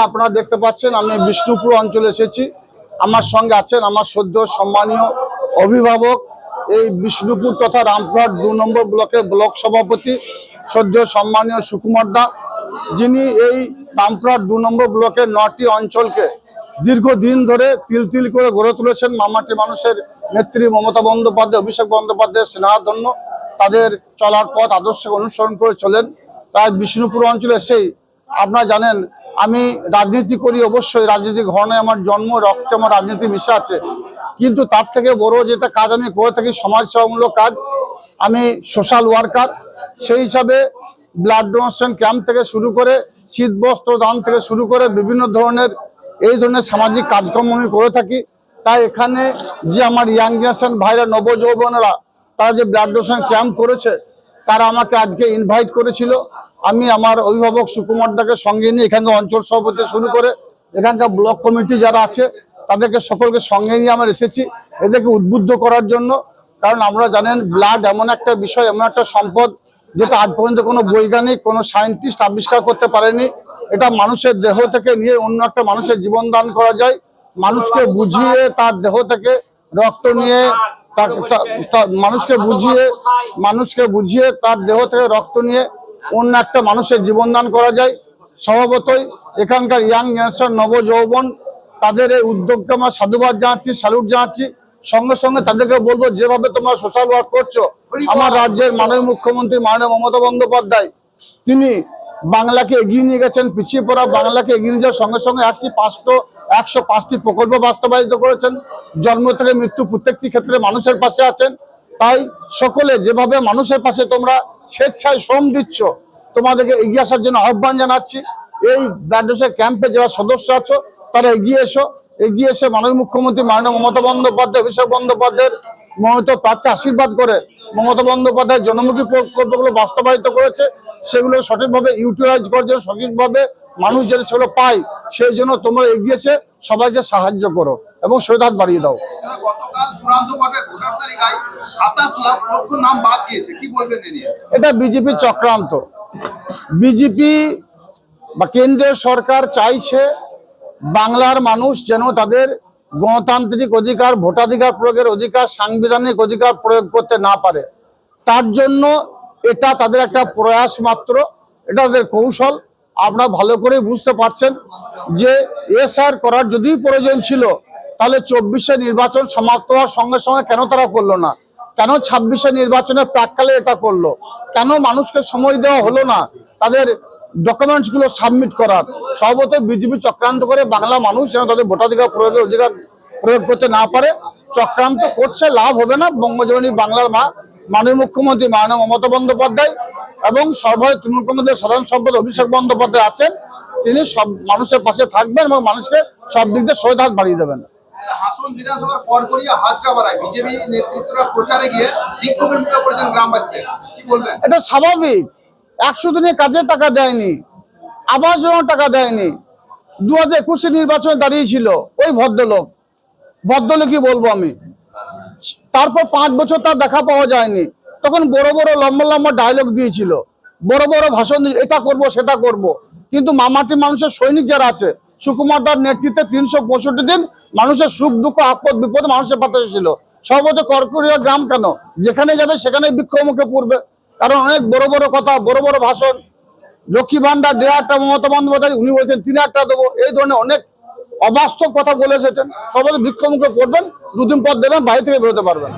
আপনারা দেখতে পাচ্ছেন আমি বিষ্ণুপুর অঞ্চলে এসেছি। আমার সঙ্গে আছেন আমার সদ্য সম্মানীয় অভিভাবক, এই বিষ্ণুপুর তথা রামপুরহাট 2 নম্বর ব্লকের ব্লক সভাপতি সদ্য সম্মানীয় সুকুমার দা, যিনি এই রামপুরহাট 2 নম্বর ব্লকের 9টি অঞ্চলকে দীর্ঘদিন ধরে তিল তিল করে গড়ে তুলেছেন। মামাটি মানুষের নেত্রী মমতা বন্দ্যোপাধ্যায়, অভিষেক বন্দ্যোপাধ্যায়ের স্নেহাধন্য তাদের চলার পথ আদর্শ অনুসরণ করে চলেন। তাই বিষ্ণুপুর অঞ্চলে এসেই আপনারা জানেন আমি রাজনীতি করি, অবশ্যই রাজনীতি ঘরনে আমার জন্ম, রক্তে আমার রাজনীতি মিশে আছে, কিন্তু তার থেকে বড় যেটা কাজ আমি করে থাকি সমাজসেবামূলক কাজ। আমি সোশ্যাল ওয়ার্কার, সেই হিসাবে ব্লাড ডোনেশন ক্যাম্প থেকে শুরু করে শীত বস্ত্র দান থেকে শুরু করে বিভিন্ন ধরনের এই ধরনের সামাজিক কাজকর্ম আমি করে থাকি। তাই এখানে যে আমার ইয়াং জেনারেশন ভাইরা, নবযৌবনেরা, তারা যে ব্লাড ডোনেশন ক্যাম্প করেছে, তারা আমাকে আজকে ইনভাইট করেছিল। আমি আমার অভিভাবক সুকুমার দাকে সঙ্গে নিয়ে এখানকার অঞ্চল সভাপতি শুরু করে এখানকার ব্লক কমিটি যারা আছে তাদেরকে সকলকে সঙ্গে নিয়ে আমরা এসেছি এদেরকে উদ্বুদ্ধ করার জন্য। কারণ আমরা জানেন ব্লাড এমন একটা বিষয়, এমন একটা সম্পদ যেটা আজ পর্যন্ত কোনো বৈজ্ঞানিক, কোনো সায়েন্টিস্ট আবিষ্কার করতে পারেনি। এটা মানুষের দেহ থেকে নিয়ে অন্য একটা মানুষের জীবন দান করা যায়। মানুষকে বুঝিয়ে তার দেহ থেকে রক্ত নিয়ে মানুষকে বুঝিয়ে তার দেহ থেকে রক্ত নিয়ে অন্য একটা মানুষের জীবন দান করা যায়। স্বভাবতই এখানকার ইয়াং জেনারেশন, নবযৌবন, তাদের এই উদ্যোগকে আমরা সাধুবাদ জানাচ্ছি, স্যালুট জানাচ্ছি। সঙ্গে সঙ্গে তাদেরকে বলবো, যেভাবে তোমরা সোশ্যাল ওয়ার্ক করছো, আমার রাজ্যের মাননীয় মুখ্যমন্ত্রী মাননীয় মমতা বন্দ্যোপাধ্যায় তিনি বাংলাকে এগিয়ে নিয়ে গেছেন। পিছিয়ে পড়া বাংলাকে এগিয়ে নিয়ে যাওয়ার সঙ্গে সঙ্গে 105টি প্রকল্প বাস্তবায়িত করেছেন। জন্ম থেকে মৃত্যু প্রত্যেকটি ক্ষেত্রে মানুষের পাশে আছেন। তাই সকলে যেভাবে মানুষের পাশে তোমরা স্বেচ্ছায় শ্রম দিচ্ছ, তোমাদেরকে এগিয়ে আসার জন্য আহ্বান জানাচ্ছি। এই ব্লাড ডোনেশন ক্যাম্পে যারা সদস্য আছো তারা এগিয়ে এসে মাননীয় মুখ্যমন্ত্রী মাননীয় মমতা বন্দ্যোপাধ্যায়, অভিষেক বন্দ্যোপাধ্যায়ের মনোনীত প্রার্থী আশীর্বাদ করে মমতা বন্দ্যোপাধ্যায় জনমুখী প্রকল্পগুলো বাস্তবায়িত করেছে, সেগুলো সঠিকভাবে ইউটিলাইজ করার জন্য, সঠিকভাবে মানুষ যেন সেগুলো পায়, সেই জন্য তোমরা এগিয়েছে সবাইকে সাহায্য করো এবং সহায়তা বাড়িয়ে দাও। এটা বিজেপি চক্রান্ত। বিজেপি বা কেন্দ্রীয় সরকার চাইছে বাংলার মানুষ যেন তাদের গণতান্ত্রিক অধিকার, ভোটাধিকার প্রয়োগের অধিকার, সাংবিধানিক অধিকার প্রয়োগ করতে না পারে। তার জন্য এটা তাদের একটা প্রয়াস মাত্র, এটা তাদের কৌশল। আপনারা ভালো করে বুঝতে পারছেন যে এসআর করার যদি প্রয়োজন ছিল তাহলে 24-এ নির্বাচন সমাপ্ত হওয়ার সঙ্গে সঙ্গে কেন তারা করলো না? কেন 26-এ নির্বাচনের প্রাককালে এটা করলো? কেন মানুষকে সময় দেওয়া হলো না তাদের ডকুমেন্টস গুলো সাবমিট করার? সর্বতই বিজেপি চক্রান্ত করে বাংলা মানুষ যেন তাদের ভোটাধিকার প্রয়োগের অধিকার প্রয়োগ করতে না পারে চক্রান্ত করছে। লাভ হবে না। বঙ্গজননী বাংলার মা মাননীয় মুখ্যমন্ত্রী মাননীয় মমতা বন্দ্যোপাধ্যায় এবং সর্বভারতীয় তৃণমূল কংগ্রেসের সাধারণ সম্পাদক অভিষেক বন্দ্যোপাধ্যায় আছেন, তিনি সব মানুষের পাশে থাকবেন এবং মানুষকে সব দিক দিয়ে সহায়তা বাড়িয়ে দেবেন। এটা স্বাভাবিক। 100 দিনে কাজের টাকা দেয়নি, আবাস যোজনার টাকা দেয়নি। 2021 নির্বাচনে দাঁড়িয়েছিল ওই ভদ্রলোক কি বলবো আমি। তারপর 5 বছর তার দেখা পাওয়া যায়নি। তখন বড় বড় লম্বা লম্বা ডায়লগ দিয়েছিল, বড় বড় ভাষণ, এটা করব সেটা করব। কিন্তু মামাটি মানুষের সৈনিক যারা আছে, সুকুমার দার নেতৃত্বে 365 দিন মানুষের সুখ দুঃখ আপদ বিপদে মানুষের পাশে ছিল। সর্বোচ্চ করকরিয়া গ্রাম কেন, যেখানে যাবে সেখানে বিক্ষোভ মুখে পড়বে। কারণ অনেক বড় বড় কথা, বড় বড় ভাষণ, লক্ষ্মী ভান্ডার 1,500 মমতা বন্দ্যোপাধ্যায় উনি বলছেন 3,000 দেবো, এই ধরনের অনেক অবাস্তব কথা বলে এসেছেন। সবাই বিক্ষোভ মুখে পড়বেন, 2 দিন পর দেবেন, বাড়ি থেকে বেরোতে পারবেন।